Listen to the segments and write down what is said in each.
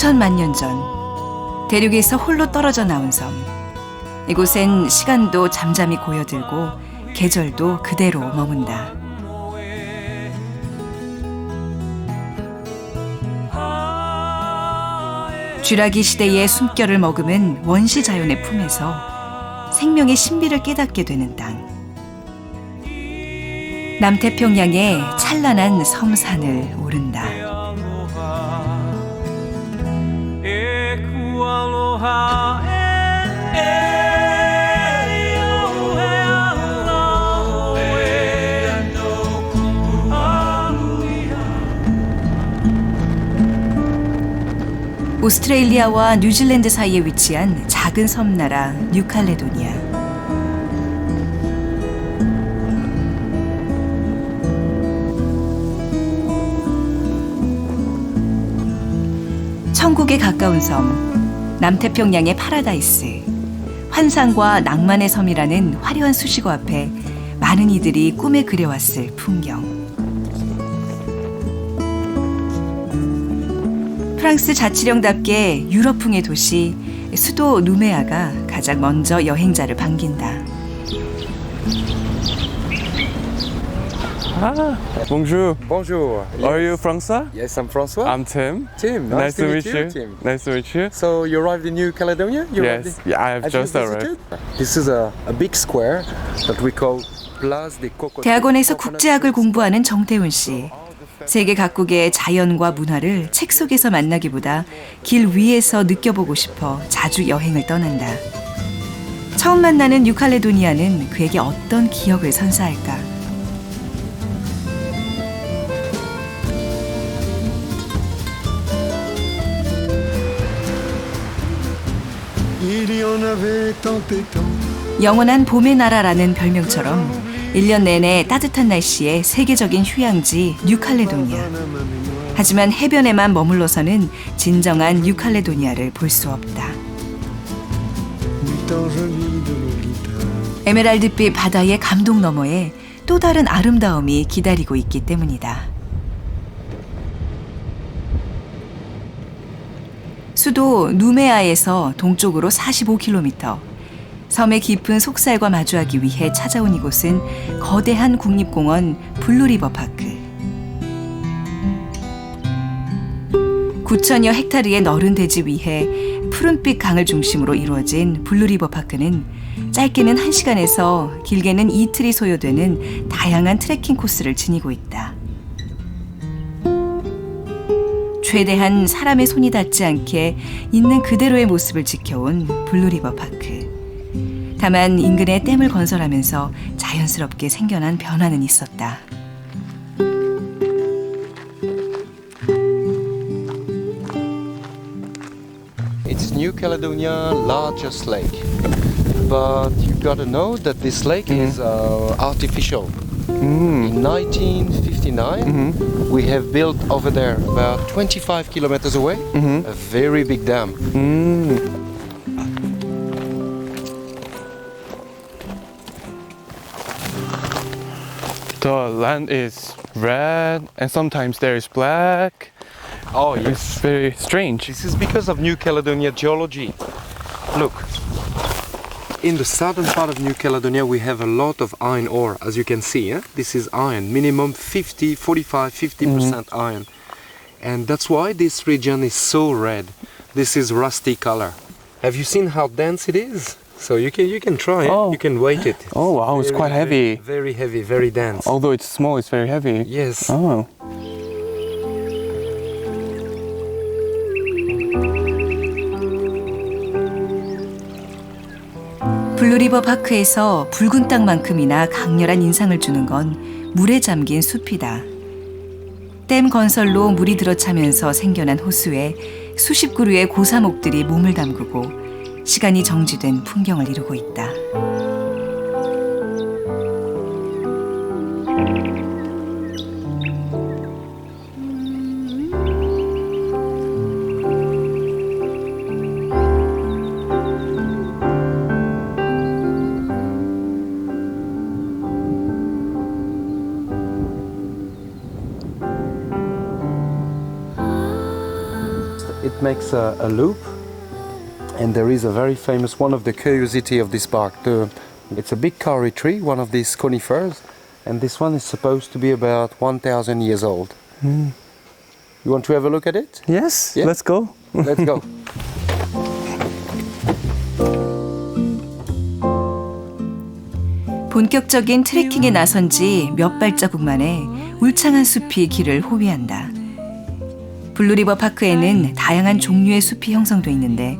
수천만 년 전 대륙에서 홀로 떨어져 나온 섬. 이곳엔 시간도 잠잠히 고여들고 계절도 그대로 머문다. 쥐라기 시대의 숨결을 머금은 원시 자연의 품에서 생명의 신비를 깨닫게 되는 땅. 남태평양의 찬란한 섬산을 오른다. 오스트레일리아와 뉴질랜드 사이에 위치한 작은 섬나라 뉴칼레도니아. 천국에 가까운 섬, 남태평양의 파라다이스, 환상과 낭만의 섬이라는 화려한 수식어 앞에 많은 이들이 꿈에 그려왔을 풍경. 프랑스 자치령답게 유럽풍의 도시 수도 누메아가 가장 먼저 여행자를 반긴다. Ah, bonjour. Bonjour. Are you François? Yes, I'm François. I'm Tim. Tim. Nice to meet you. Tim. Nice to meet you. So you arrived in New Caledonia? Yes, yeah, I've just arrived. This is a big square that we call Place des Cocotiers. 대학원에서 국제학을 공부하는 정태훈 씨. 세계 각국의 자연과 문화를 책 속에서 만나기보다 길 위에서 느껴보고 싶어 자주 여행을 떠난다. 처음 만나는 뉴칼레도니아는 그에게 어떤 기억을 선사할까? 영원한 봄의 나라라는 별명처럼 1년 내내 따뜻한 날씨의 세계적인 휴양지 뉴칼레도니아. 하지만 해변에만 머물러서는 진정한 뉴칼레도니아를 볼 수 없다. 에메랄드빛 바다의 감동 너머에 또 다른 아름다움이 기다리고 있기 때문이다. 수도 누메아에서 동쪽으로 45km, 섬의 깊은 속살과 마주하기 위해 찾아온 이곳은 거대한 국립공원 블루리버 파크. 9천여 헥타르의 넓은 대지 위에 푸른빛 강을 중심으로 이루어진 블루리버 파크는 짧게는 1시간에서 길게는 이틀이 소요되는 다양한 트레킹 코스를 지니고 있다. 최대한 사람의 손이 닿지 않게 있는 그대로의 모습을 지켜온 블루리버 파크. 다만 인근에 댐을 건설하면서 자연스럽게 생겨난 변화는 있었다. It's New Caledonia largest lake. But you gotta know that this lake is artificial. In 1959, we have built over there, about 25 kilometers away, a very big dam. The land is red and sometimes there is black. Oh, It's very strange. This is because of New Caledonia geology. Look, in the southern part of New Caledonia we have a lot of iron ore, as you can see. This is iron, minimum 50% iron. And that's why this region is so red. This is rusty color. Have you seen how dense it is? So you can try it. Oh. You can weight it. Oh wow, it's quite heavy. Very heavy, very dense. Although it's small, it's very heavy. Yes. Oh. 블루리버 파크에서 붉은 땅만큼이나 강렬한 인상을 주는 건 물에 잠긴 숲이다. 댐 건설로 물이 들어차면서 생겨난 호수에 수십 그루의 고사목들이 몸을 담그고 시간이 정지된 풍경을 이루고 있다. it makes a loop, and there is a very famous one of the curiosity of this park. It's a big kauri tree, one of these conifers, and this one is supposed to be about 1,000 years old. You want to have a look at it? Yes, Yeah. let's go. Let's go. 본격적인 트레킹에 나선 지 몇 발자국 만에 울창한 숲이 길을 호위한다. 블루리버 파크에는 다양한 종류의 숲이 형성돼 있는데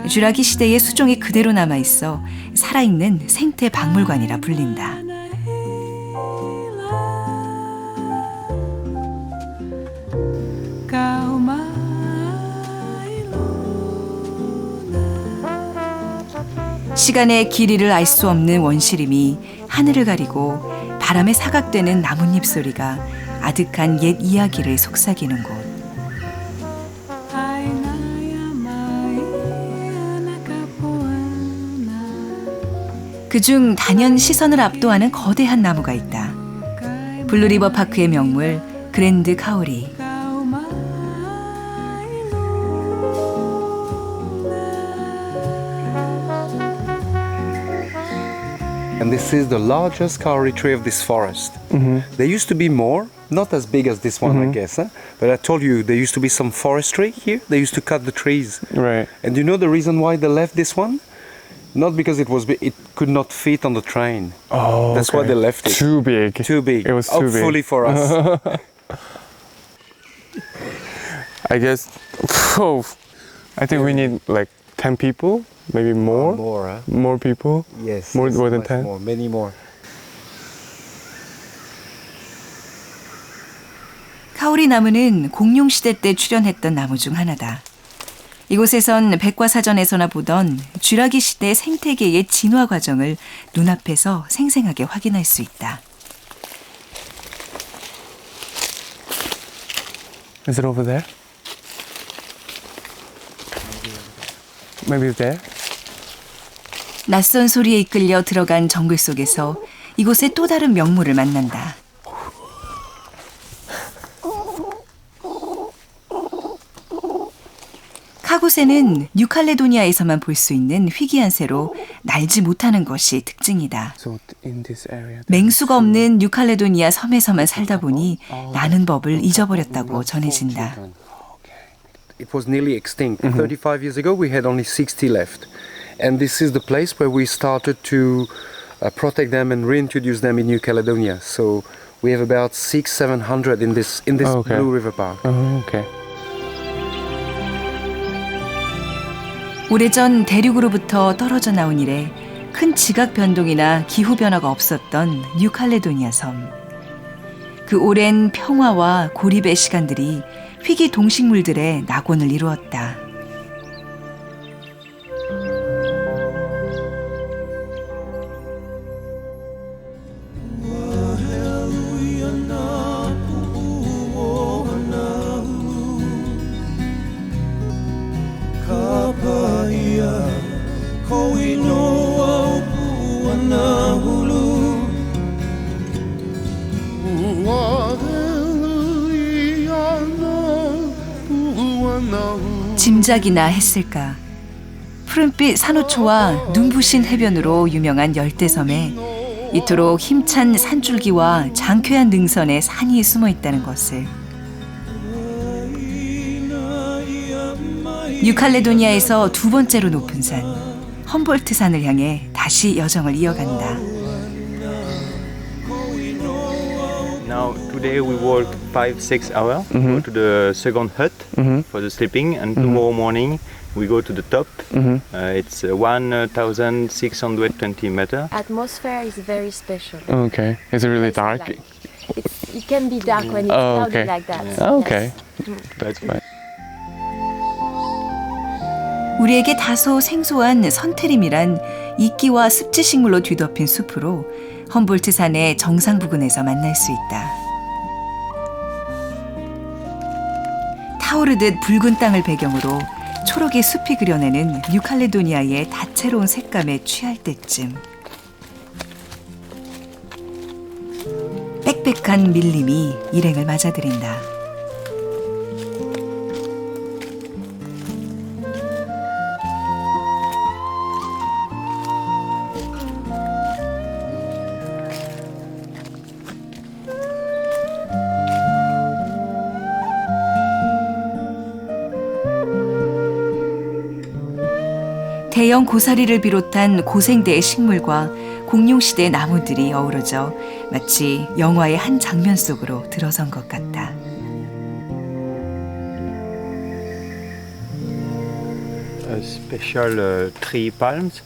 쥐라기 시대의 수종이 그대로 남아있어 살아있는 생태 박물관이라 불린다. 시간의 길이를 알 수 없는 원시림이 하늘을 가리고 바람에 사각되는 나뭇잎 소리가 아득한 옛 이야기를 속삭이는 곳. 그중 단연 시선을 압도하는 거대한 나무가 있다. 블루리버 파크의 명물 그랜드 카오리. And this is the largest kauri tree of this forest. There used to be more, not as big as this one, I guess. Huh? But I told you there used to be some forestry here. They used to cut the trees. Right. And you know the reason why they left this one? Not because it could not fit on the train. Oh, That's why they left it. Too big. Too big. It was too big. Hopefully for us. I guess. I think we need like 10 people, maybe more. More, huh? More people. Yes. More than much 10? More, many more. 카오리 나무는 공룡 시대 때 출현했던 나무 중 하나다. 이곳에선 백과사전에서나 보던 쥐라기 시대 생태계의 진화 과정을 눈앞에서 생생하게 확인할 수 있다. Is it over there? Maybe it's there? 낯선 소리에 이끌려 들어간 정글 속에서 이곳의 또 다른 명물을 만난다. 카고새는 뉴칼레도니아에서만 볼 수 있는 희귀한 새로 날지 못하는 것이 특징이다. So in this area. 맹수가 없는 뉴칼레도니아 섬에서만 살다 보니 나는 법을 잊어버렸다고 전해진다. It was nearly extinct. 35 years ago, we had only 60 left. And this is the place where we started to protect them and reintroduce them in New Caledonia. So we have about 600-700 in this Okay. Blue River Park. Oh, okay. 오래전 대륙으로부터 떨어져 나온 이래 큰 지각 변동이나 기후 변화가 없었던 뉴칼레도니아 섬. 그 오랜 평화와 고립의 시간들이 희귀 동식물들의 낙원을 이루었다. 짐작이나 했을까. 푸른빛 산호초와 눈부신 해변으로 유명한 열대섬에 이토록 힘찬 산줄기와 장쾌한 능선에 산이 숨어 있다는 것을. 뉴칼레도니아에서 두 번째로 높은 산, 험볼트 산을 향해 다시 여정을 이어간다. Now today we walk 5-6 hours, go to the second hut for the sleeping, and tomorrow morning we go to the top. It's 1,620 meters. Atmosphere is very special. Okay. Is it really dark? Like, it can be dark when it's Oh, cloudy okay. like that. Oh, okay. Yes. That's fine. 우리에게 다소 생소한 선트림이란 이끼와 습지식물로 뒤덮인 숲으로 험볼트 산의 정상 부근에서 만날 수 있다. 타오르듯 붉은 땅을 배경으로 초록의 숲이 그려내는 뉴칼레도니아의 다채로운 색감에 취할 때쯤 빽빽한 밀림이 일행을 맞아들인다. 대형 고사리를 비롯한 고생대의 식물과 공룡시대의 나무들이 어우러져 마치 영화의 한 장면 속으로 들어선 것 같다. A special tree palms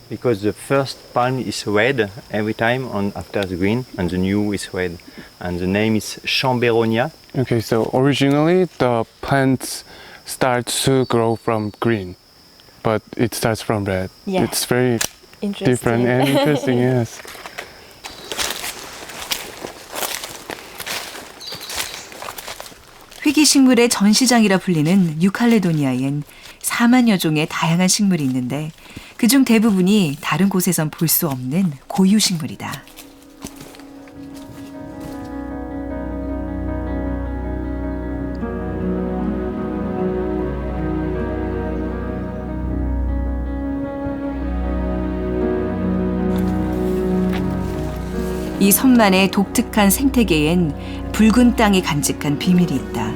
because the first palm is red every time on after the green and the new is red and the name is Chamberonia. Okay, so originally the plants start to grow from green, but it starts from red. Yeah. It's very Interesting. different and interesting, yes. 희귀식물의 전시장이라 불리는 뉴칼레도니아엔 4만여 종의 다양한 식물이 있는데 그중 대부분이 다른 곳에선 볼 수 없는 고유식물이다. 이 섬만의 독특한 생태계엔 붉은 땅이 간직한 비밀이 있다.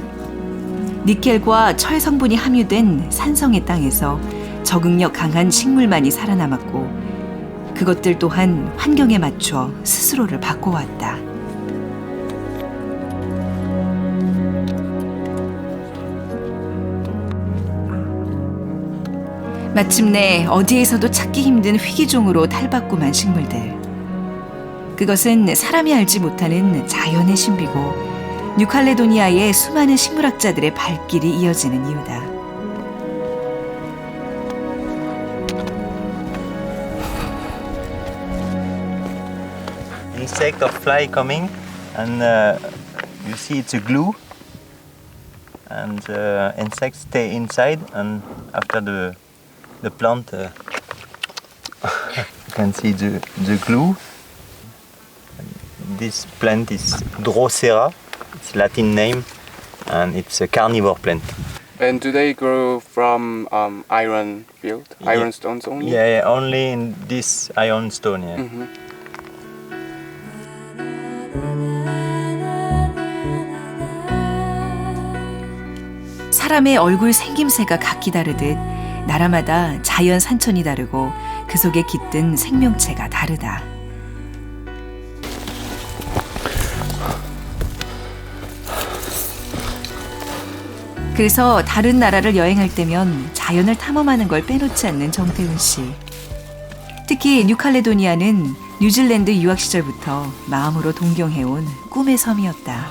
니켈과 철 성분이 함유된 산성의 땅에서 적응력 강한 식물만이 살아남았고 그것들 또한 환경에 맞춰 스스로를 바꿔왔다. 마침내 어디에서도 찾기 힘든 희귀종으로 탈바꿈한 식물들. 그것은 사람이 알지 못하는 자연의 신비고 뉴칼레도니아의 수많은 식물학자들의 발길이 이어지는 이유다. Insect or fly coming and you see it's a glue and the insects stay inside and after the plant you can see the glue. This plant is Drosera, it's Latin name, and it's a carnivore plant. And do they grow from iron field, iron stones only? Yeah, only in this ironstone. Yeah. Mm-hmm. 사람의 얼굴 생김새가 각기 다르듯 나라마다 자연 산천이 다르고 그 속에 깃든 생명체가 다르다. 그래서 다른 나라를 여행할 때면 자연을 탐험하는 걸 빼놓지 않는 정태훈 씨. 특히 뉴칼레도니아는 뉴질랜드 유학 시절부터 마음으로 동경해온 꿈의 섬이었다.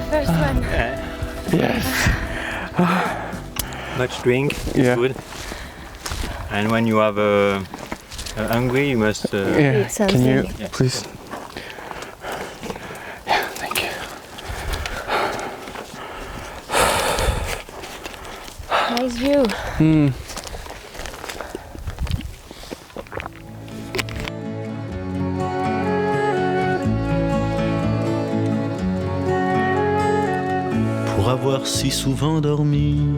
First one. Yes. Much drink, Yeah. good. And when you have hungry, you must. Yeah. Eat Can you something. Yeah. please? Yeah, thank you. Nice view. Pour avoir si souvent dormi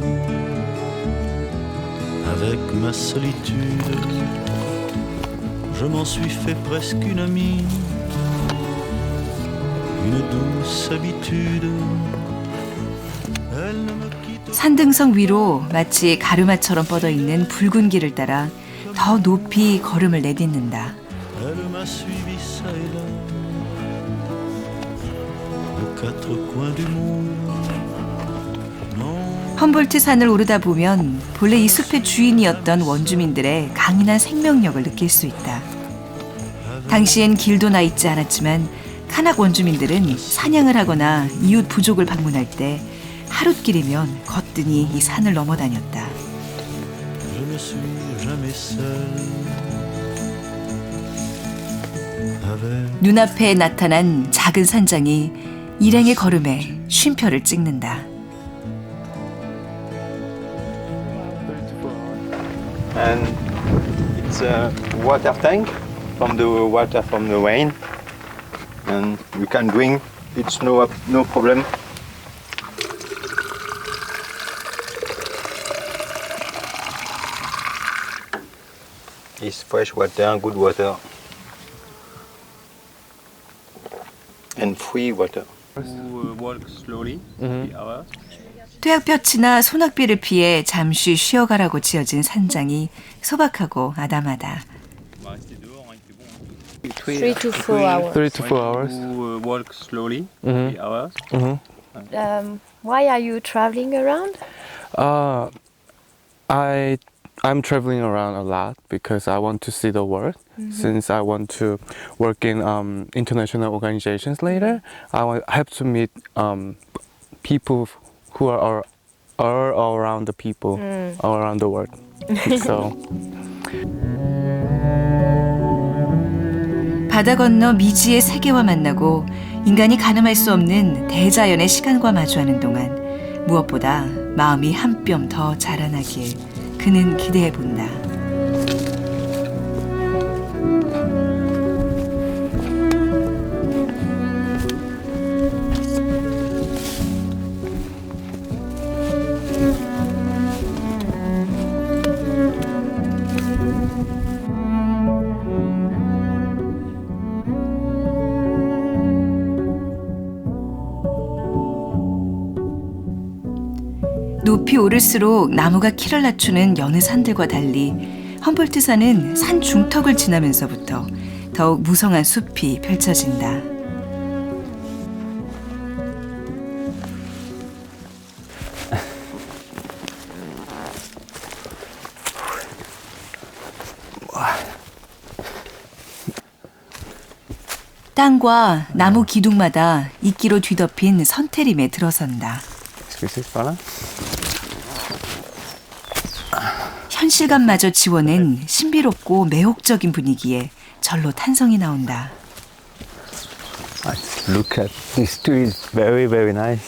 avec ma solitude, je m'en suis fait presque une amie, une douce habitude. Elle ne me quitte 산등성 위로 마치 가르마처럼 뻗어 있는 붉은 길을 따라 더 높이 걸음을 내딛는다. Elle m'a suivi ça et là, aux quatre coins du monde. 험볼트 산을 오르다 보면 본래 이 숲의 주인이었던 원주민들의 강인한 생명력을 느낄 수 있다. 당시엔 길도 나 있지 않았지만 카낙 원주민들은 사냥을 하거나 이웃 부족을 방문할 때 하룻길이면 거뜬히 이 산을 넘어 다녔다. Je ne suis jamais seul avec 눈앞에 나타난 작은 산장이 일행의 걸음에 쉼표를 찍는다. And it's a water tank from the water from the rain, and we can drink. It's no problem. It's fresh water, good water, and free water. Walk slowly, 3 hours. 뙤약볕이나 소낙비를 피해 잠시 쉬어가라고 지어진 산장이 소박하고 아담하다. 3 to 4 hours. 3 to 4 hours. Walk slowly, Mhm. 3 hours. Why are you traveling around? I'm traveling around a lot because I want to see the world. Since I want to work in international organizations later, I have to meet people who are all around the people all around the world. So 바다 건너 미지의 세계와 만나고 인간이 가늠할 수 없는 대자연의 시간과 마주하는 동안 무엇보다 마음이 한 뼘 더 자라나길 그는 기대해 본다. 높이 오를수록 나무가 키를 낮추는 여느 산들과 달리 험볼트산은 산 중턱을 지나면서부터 더욱 무성한 숲이 펼쳐진다. 땅과 나무 기둥마다 이끼로 뒤덮인 선태림에 들어선다. 현실감마저 지워낸 신비롭고 매혹적인 분위기에 절로 탄성이 나온다. Look at this tree, it's very, very nice.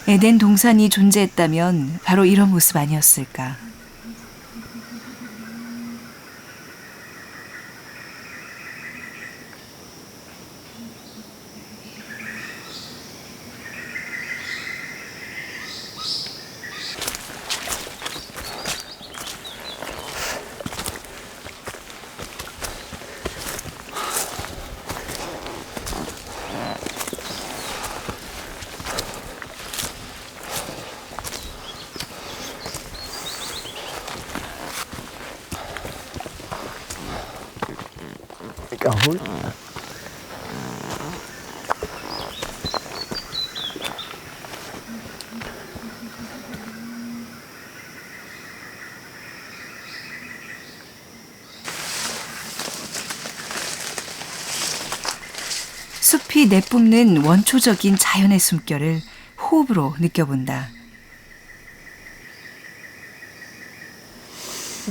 에덴 동산이 존재했다면 바로 이런 모습 아니었을까. 숲이 내뿜는 원초적인 자연의 숨결을 호흡으로 느껴본다.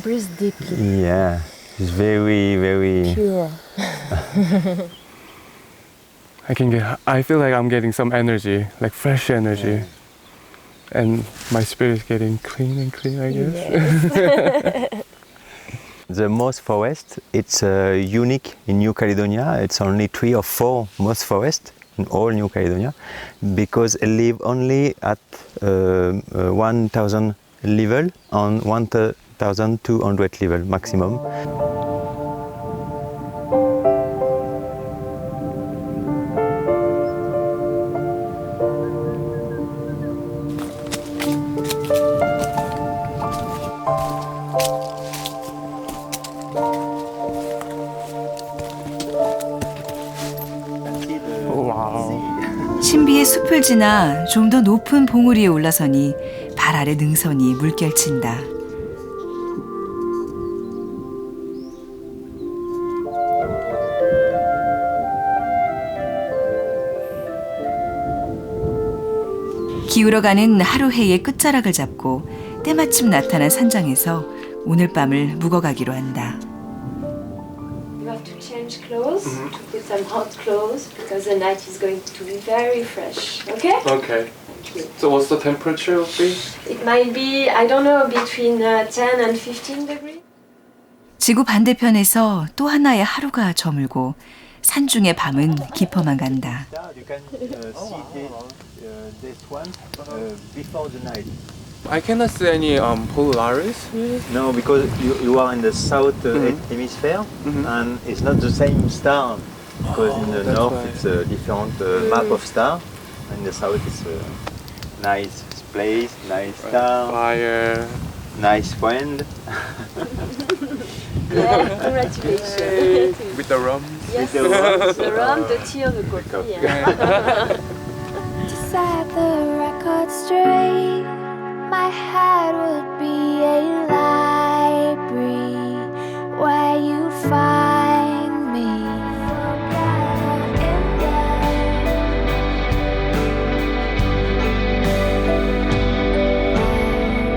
Breathe deeply. Yeah, it's very, very. Pure. I feel like I'm getting some energy, like fresh energy. And my spirit is getting clean and clean, I guess. The moss forest, it's unique in New Caledonia. It's only 3 or 4 moss forests in all New Caledonia because it live only at 1,000 level on 1,200 level maximum. 신비의 숲을 지나 좀 더 높은 봉우리 위에 올라서니 발 아래 능선이 물결친다. 기울어가는 하루 해의 끝자락을 잡고 때마침 나타난 산장에서 오늘 밤을 묵어가기로 한다. You have to change clothes, to put some hot clothes, because the night is going to be very fresh. Okay? Okay. So what's the temperature will be? It might be, I don't know, between 10 and 15 degrees. 지구 반대편에서 또 하나의 하루가 저물고 산중의 밤은 깊어만 간다. You can see this one before the night. I cannot see any Polaris here. No, because you are in the south hemisphere and it's not the same star. Because in the that's north why. it's a different map of star. And in the south it's a nice place, nice star, Fire. nice friend. Yeah, congratulations. With the rum. Yes, the rum. the rum, the tea, or the coffee. coffee. Yeah. To set the record straight, my head would be a library where you find me.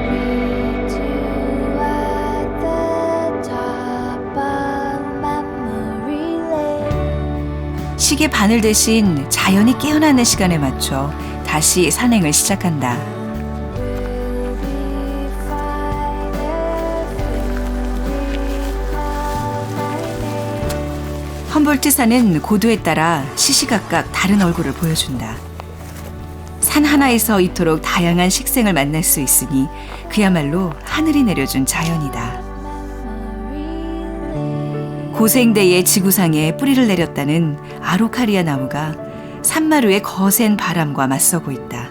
Read you at the top of memory lane. 시계 바늘 대신 자연이 깨어나는 시간에 맞춰 다시 산행을 시작한다. 험볼트 산은 고도에 따라 시시각각 다른 얼굴을 보여준다. 산 하나에서 이토록 다양한 식생을 만날 수 있으니 그야말로 하늘이 내려준 자연이다. 고생대의 지구상에 뿌리를 내렸다는 아로카리아 나무가 산마루의 거센 바람과 맞서고 있다.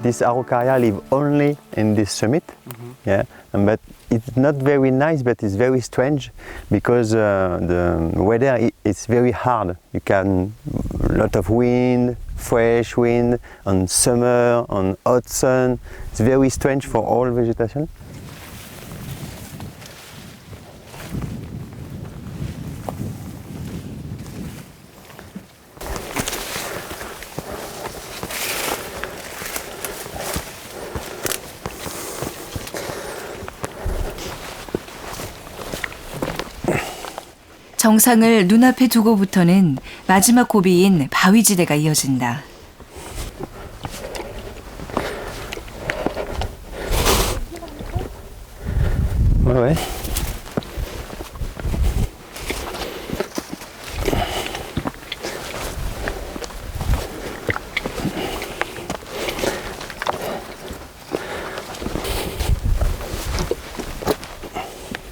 This Araucaria live only in this summit, yeah. But it's not very nice, but it's very strange because the weather is very hard. You can a lot of wind, fresh wind, on summer, on hot sun. It's very strange for all vegetation. 정상을 눈앞에 두고부터는 마지막 고비인 바위지대가 이어진다. Ouais.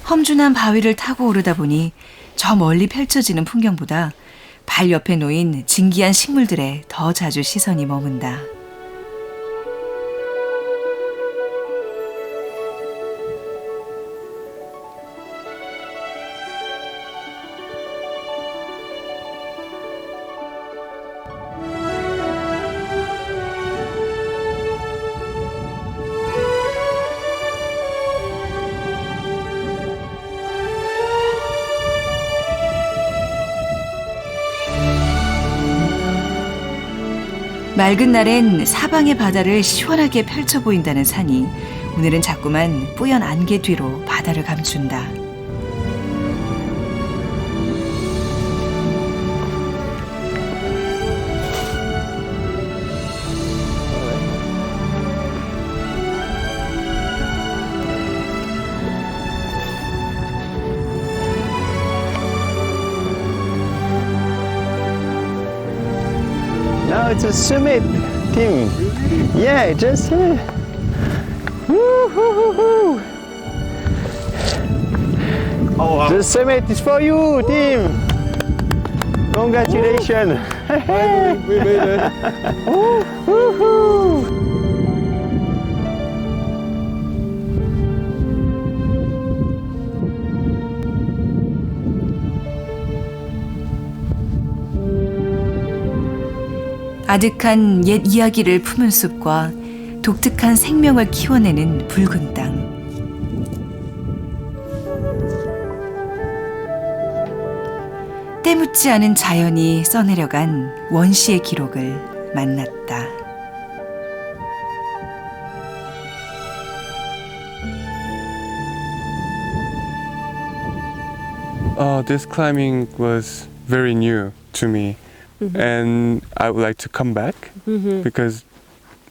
험준한 바위를 타고 오르다 보니 저 멀리 펼쳐지는 풍경보다 발 옆에 놓인 진기한 식물들에 더 자주 시선이 머문다. 맑은 날엔 사방의 바다를 시원하게 펼쳐 보인다는 산이 오늘은 자꾸만 뿌연 안개 뒤로 바다를 감춘다. Now it's a summit, Tim. Yeah, just here. Woo-hoo-hoo-hoo. Oh, wow. The summit is for you, Tim. Congratulations. We made it. Woo-hoo. 아득한 옛 이야기를 품은 숲과 독특한 생명을 키워내는 붉은 땅. 때묻지 않은 자연이 써내려간 원시의 기록을 만났다. This climbing was very new to me, and I would like to come back because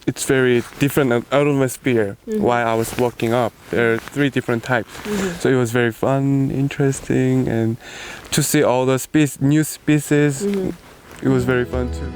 it's very different atmosphere. While I was walking up, there are 3 different types, so it was very fun, interesting, and to see all the new species, it was very fun too.